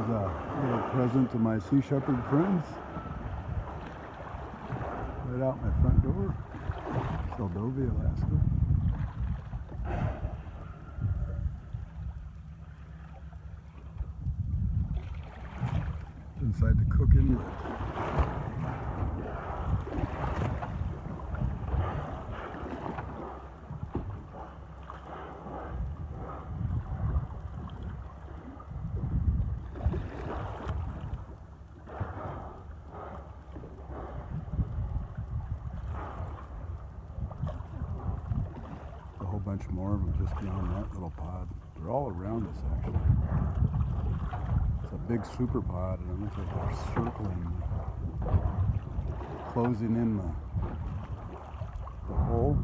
There's a little present to my sea shepherd friends. Right out my front door. Seldovia, Alaska. Inside the Cook Inlet. A whole bunch more of them just beyond that little pod. They're all around us actually. It's a big super pod and it looks like they're circling, closing in the hole.